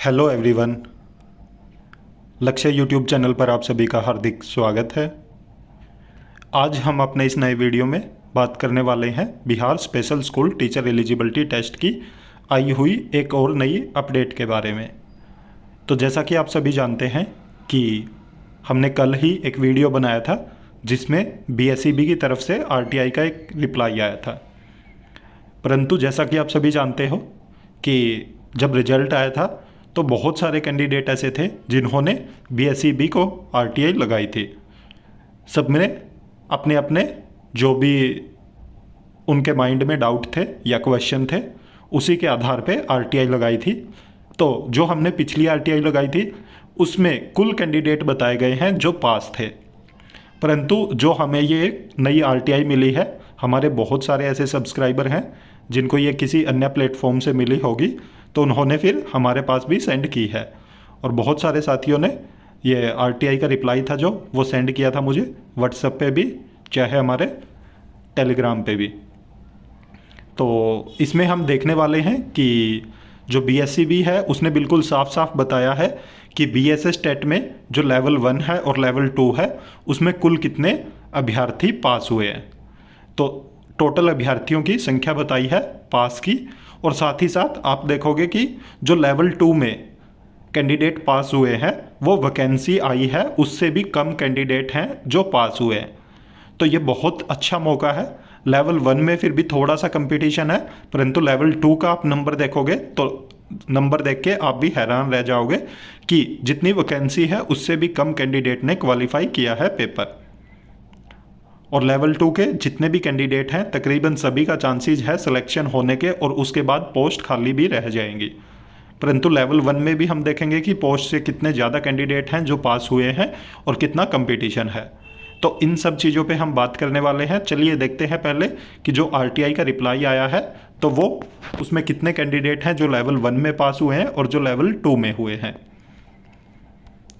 Hello everyone. लक्ष्य YouTube channel पर आप सभी का हार्दिक स्वागत है। आज हम अपने इस नए वीडियो में बात करने वाले हैं Bihar special school teacher eligibility test की आई हुई एक और नई अपडेट के बारे में। तो जैसा कि आप सभी जानते हैं कि हमने कल ही एक वीडियो बनाया था जिसमें बीएसईबी की तरफ से आरटीआई का एक रिप्लाई आया था, परंतु जैसा कि आप सभी जानते हो कि जब रिजल्ट आया था तो बहुत सारे कैंडिडेट ऐसे थे जिन्होंने बीएसईबी को आरटीआई लगाई थी। सब में अपने अपने जो भी उनके माइंड में डाउट थे या क्वेश्चन थे उसी के आधार पे आरटीआई लगाई थी। तो जो हमने पिछली आरटीआई लगाई थी उसमें कुल कैंडिडेट बताए गए हैं जो पास थे, परंतु जो हमें ये नई आरटीआई मिली है, हमारे बहुत सारे ऐसे सब्सक्राइबर हैं जिनको ये किसी अन्य प्लेटफॉर्म से मिली होगी, तो उन्होंने फिर हमारे पास भी सेंड की है। और बहुत सारे साथियों ने ये आरटीआई का रिप्लाई था जो वो सेंड किया था मुझे व्हाट्सएप पे भी, चाहे हमारे टेलीग्राम पे भी। तो इसमें हम देखने वाले हैं कि जो बीएसईबी है उसने बिल्कुल साफ साफ बताया है कि बीएसएस टेट में जो लेवल 1 है और लेवल 2 है उसमें कुल कितने अभ्यर्थी पास हुए हैं। तो टोटल अभ्यर्थियों की संख्या बताई है पास की, और साथ ही साथ आप देखोगे कि जो लेवल 2 में कैंडिडेट पास हुए हैं वो वैकेंसी आई है उससे भी कम कैंडिडेट हैं जो पास हुए हैं। तो ये बहुत अच्छा मौका है। लेवल 1 में फिर भी थोड़ा सा कंपटीशन है, परंतु लेवल 2 का आप नंबर देखोगे तो नंबर देख के आप भी हैरान रह जाओगे कि जितनी वैकेंसी है उससे भी कम कैंडिडेट ने क्वालिफाई किया है पेपर। और लेवल 2 के जितने भी कैंडिडेट हैं तकरीबन सभी का चांसेस है सिलेक्शन होने के, और उसके बाद पोस्ट खाली भी रह जाएंगी। परंतु लेवल 1 में भी हम देखेंगे कि पोस्ट से कितने ज़्यादा कैंडिडेट हैं जो पास हुए हैं और कितना कंपटीशन है। तो इन सब चीज़ों पे हम बात करने वाले हैं। चलिए देखते हैं पहले कि जो आरटीआई का रिप्लाई आया है तो वो उसमें कितने कैंडिडेट हैं जो लेवल 1 में पास हुए हैं और जो लेवल 2 में हुए हैं।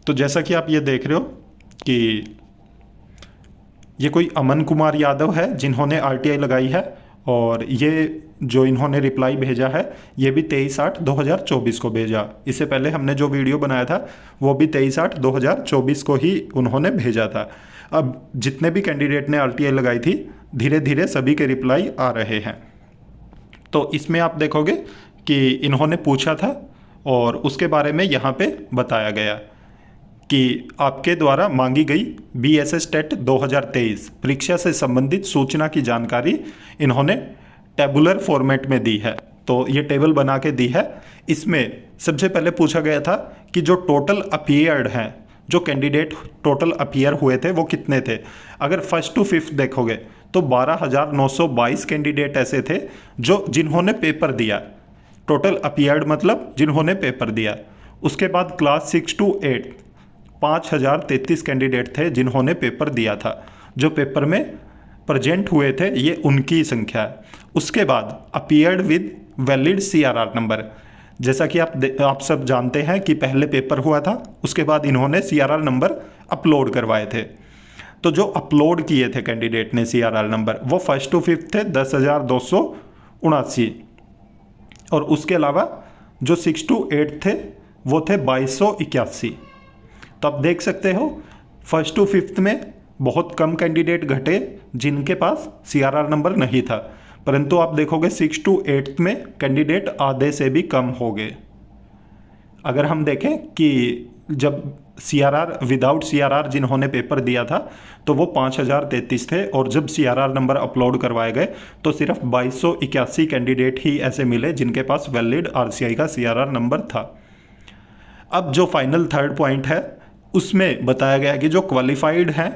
तो जैसा कि आप ये देख रहे हो कि ये कोई अमन कुमार यादव है जिन्होंने आरटीआई लगाई है, और ये जो इन्होंने रिप्लाई भेजा है ये भी 23/8/2024 को भेजा। इससे पहले हमने जो वीडियो बनाया था वो भी 23/8/2024 को ही उन्होंने भेजा था। अब जितने भी कैंडिडेट ने आरटीआई लगाई थी धीरे धीरे सभी के रिप्लाई आ रहे हैं। तो इसमें आप देखोगे कि इन्होंने पूछा था और उसके बारे में यहाँ पे बताया गया कि आपके द्वारा मांगी गई बीएसएस टेट 2023 परीक्षा से संबंधित सूचना की जानकारी इन्होंने टेबुलर फॉर्मेट में दी है। तो ये टेबल बना के दी है। इसमें सबसे पहले पूछा गया था कि जो टोटल अपीयर्ड हैं, जो कैंडिडेट टोटल अपीयर हुए थे वो कितने थे। अगर फर्स्ट टू फिफ्थ देखोगे तो 12,922 कैंडिडेट ऐसे थे जो जिन्होंने पेपर दिया। टोटल अपीयर्ड मतलब जिन्होंने पेपर दिया। उसके बाद क्लास 6 to 8 5,033 कैंडिडेट थे जिन्होंने पेपर दिया था। जो पेपर में प्रेजेंट हुए थे ये उनकी संख्या है। उसके बाद appeared with valid CRR number, जैसा कि आप सब जानते हैं कि पहले पेपर हुआ था उसके बाद इन्होंने सीआरआर नंबर अपलोड करवाए थे। तो जो अपलोड किए थे कैंडिडेट ने सीआरआर नंबर वो फर्स्ट टू फिफ्थ थे 10,279, और उसके अलावा जो 6 to 8 थे वो थे 2281। तो आप देख सकते हो फर्स्ट टू फिफ्थ में बहुत कम कैंडिडेट घटे जिनके पास सीआरआर नंबर नहीं था, परंतु आप देखोगे 6 to 8 में कैंडिडेट आधे से भी कम हो गए। अगर हम देखें कि जब सीआरआर विदाउट सीआरआर जिन्होंने पेपर दिया था तो वो 5,033 थे, और जब सीआरआर नंबर अपलोड करवाए गए तो सिर्फ 2281 कैंडिडेट ही ऐसे मिले जिनके पास वैलिड आरसीआई का सीआरआर नंबर था। अब जो फाइनल थर्ड पॉइंट है उसमें बताया गया कि जो क्वालिफाइड हैं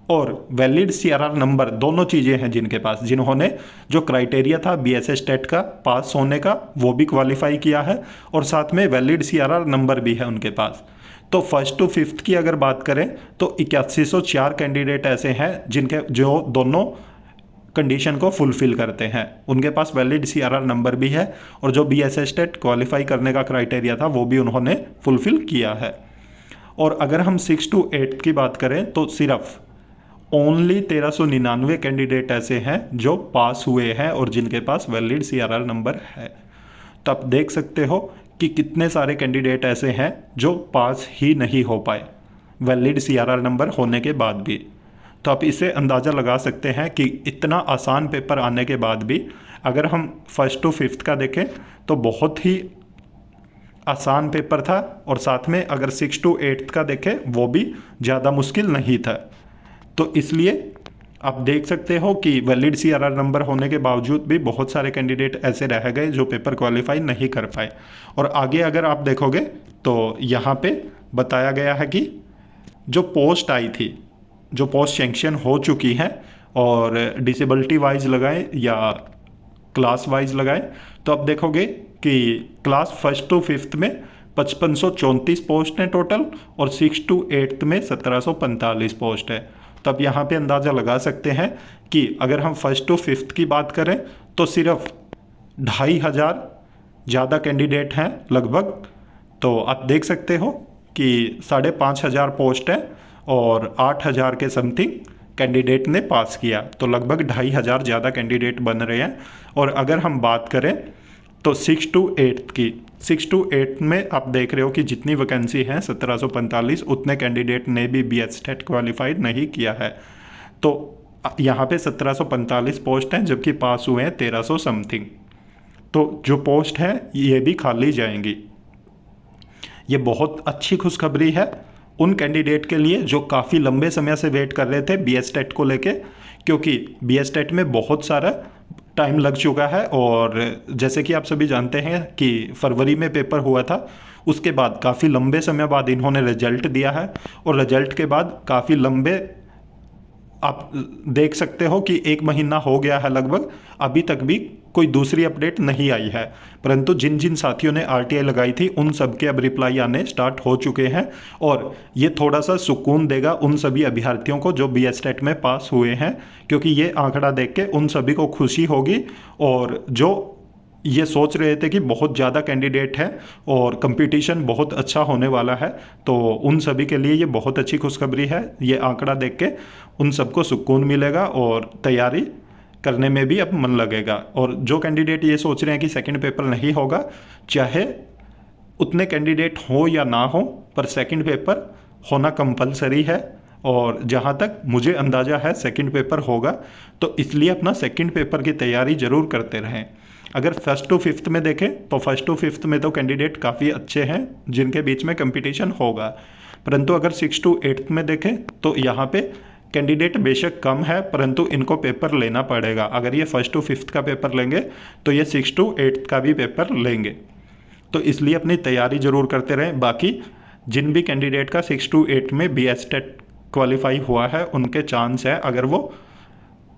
और वैलिड सीआरआर नंबर दोनों चीज़ें हैं जिनके पास, जिन्होंने जो क्राइटेरिया था बीएसएस टेट का पास होने का वो भी क्वालिफाई किया है और साथ में वैलिड सीआरआर नंबर भी है उनके पास। तो फर्स्ट टू फिफ्थ की अगर बात करें तो 8104 कैंडिडेट ऐसे हैं जिनके जो दोनों कंडीशन को फुलफिल करते हैं। उनके पास वैलिड सीआरआर नंबर भी है और जो बीएसएस टेट क्वालिफाई करने का क्राइटेरिया था वो भी उन्होंने फुलफिल किया है। और अगर हम 6 to 8 की बात करें तो सिर्फ ओनली 1399 कैंडिडेट ऐसे हैं जो पास हुए हैं और जिनके पास वैलिड सीआरआर नंबर है। तो आप देख सकते हो कि कितने सारे कैंडिडेट ऐसे हैं जो पास ही नहीं हो पाए वैलिड CRR नंबर होने के बाद भी। तो आप इसे अंदाज़ा लगा सकते हैं कि इतना आसान पेपर आने के बाद भी अगर हम 1st to 5th का देखें तो बहुत ही आसान पेपर था, और साथ में अगर 6th to 8th का देखें वो भी ज़्यादा मुश्किल नहीं था। तो इसलिए आप देख सकते हो कि वैलिड CRR नंबर होने के बावजूद भी बहुत सारे कैंडिडेट ऐसे रह गए जो पेपर क्वालिफाई नहीं कर पाए। और आगे अगर आप देखोगे तो यहाँ पे बताया गया है कि जो पोस्ट आई थी, जो पोस्ट सैंक्शन हो चुकी हैं और डिसेबिलिटी वाइज लगाए या क्लास वाइज लगाए, तो आप देखोगे कि क्लास 1st to 5th में 5534 पोस्ट हैं टोटल, और 6th to 8th में 1745 पोस्ट है। तो आप यहाँ पे अंदाज़ा लगा सकते हैं कि अगर हम 1st to 5th की बात करें तो सिर्फ 2500 ज़्यादा कैंडिडेट हैं लगभग। तो आप देख सकते हो कि 5500 पोस्ट है और 8000 के समथिंग कैंडिडेट ने पास किया, तो लगभग 2500 ज़्यादा कैंडिडेट बन रहे हैं। और अगर हम बात करें तो 6th to 8th की, 6th to 8th में आप देख रहे हो कि जितनी वैकेंसी हैं 1745, उतने कैंडिडेट ने भी BS स्टेट क्वालिफाइड नहीं किया है। तो यहाँ पे 1745 पोस्ट हैं जबकि पास हुए हैं 1300 समथिंग। तो जो पोस्ट हैं ये भी खाली जाएंगी। ये बहुत अच्छी खुशखबरी है उन कैंडिडेट के लिए जो काफ़ी लंबे समय से वेट कर रहे थे BS स्टेट को लेके, क्योंकि BS स्टेट में बहुत सारा टाइम लग चुका है। और जैसे कि आप सभी जानते हैं कि फरवरी में पेपर हुआ था, उसके बाद काफ़ी लंबे समय बाद इन्होंने रिजल्ट दिया है, और रिजल्ट के बाद काफ़ी लंबे आप देख सकते हो कि 1 महीना हो गया है लगभग, अभी तक भी कोई दूसरी अपडेट नहीं आई है। परंतु जिन जिन साथियों ने RTI लगाई थी उन सब के अब रिप्लाई आने स्टार्ट हो चुके हैं, और ये थोड़ा सा सुकून देगा उन सभी अभ्यर्थियों को जो BS स्टेट में पास हुए हैं, क्योंकि ये आंकड़ा देख के उन सभी को खुशी होगी। और जो ये सोच रहे थे कि बहुत ज़्यादा कैंडिडेट है और कंपटीशन बहुत अच्छा होने वाला है, तो उन सभी के लिए ये बहुत अच्छी खुशखबरी है। ये आंकड़ा देख के उन सबको सुकून मिलेगा और तैयारी करने में भी अब मन लगेगा। और जो कैंडिडेट ये सोच रहे हैं कि सेकंड पेपर नहीं होगा, चाहे उतने कैंडिडेट हो या ना हो, पर सेकंड पेपर होना कंपलसरी है। और जहाँ तक मुझे अंदाज़ा है सेकंड पेपर होगा, तो इसलिए अपना सेकंड पेपर की तैयारी ज़रूर करते रहें। अगर 1st to 5th में देखें तो 1st to 5th में तो कैंडिडेट काफ़ी अच्छे हैं जिनके बीच में कंपटीशन होगा, परंतु अगर 6th to 8th में देखें तो यहाँ पे कैंडिडेट बेशक कम है, परंतु इनको पेपर लेना पड़ेगा। अगर ये 1st to 5th का पेपर लेंगे तो ये 6th to 8th का भी पेपर लेंगे। तो इसलिए अपनी तैयारी ज़रूर करते रहें। बाकी जिन भी कैंडिडेट का 6 to 8 में BS स्टेट क्वालिफाई हुआ है, उनके चांस है अगर वो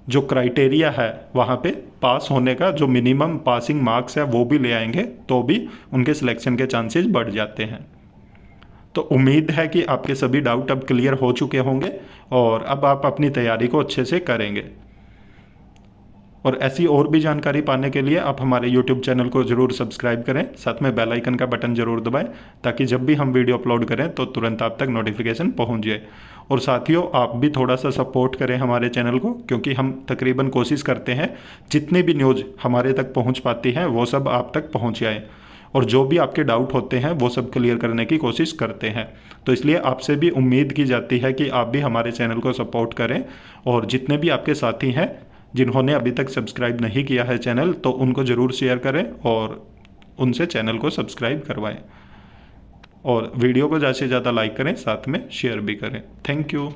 जो क्राइटेरिया है वहाँ पे पास होने का, जो मिनिमम पासिंग मार्क्स है वो भी ले आएंगे, तो भी उनके सिलेक्शन के चांसेस बढ़ जाते हैं। तो उम्मीद है कि आपके सभी डाउट अब क्लियर हो चुके होंगे और अब आप अपनी तैयारी को अच्छे से करेंगे। और ऐसी और भी जानकारी पाने के लिए आप हमारे YouTube चैनल को ज़रूर सब्सक्राइब करें, साथ में बेल आइकन का बटन ज़रूर दबाएं, ताकि जब भी हम वीडियो अपलोड करें तो तुरंत आप तक नोटिफिकेशन पहुंच जाए। और साथियों, आप भी थोड़ा सा सपोर्ट करें हमारे चैनल को, क्योंकि हम तकरीबन कोशिश करते हैं जितनी भी न्यूज़ हमारे तक पहुँच पाती हैं वो सब आप तक पहुँच जाए, और जो भी आपके डाउट होते हैं वो सब क्लियर करने की कोशिश करते हैं। तो इसलिए आपसे भी उम्मीद की जाती है कि आप भी हमारे चैनल को सपोर्ट करें, और जितने भी आपके साथी हैं जिन्होंने अभी तक सब्सक्राइब नहीं किया है चैनल, तो उनको ज़रूर शेयर करें और उनसे चैनल को सब्सक्राइब करवाएं, और वीडियो को ज़्यादा से ज़्यादा लाइक करें, साथ में शेयर भी करें। Thank you.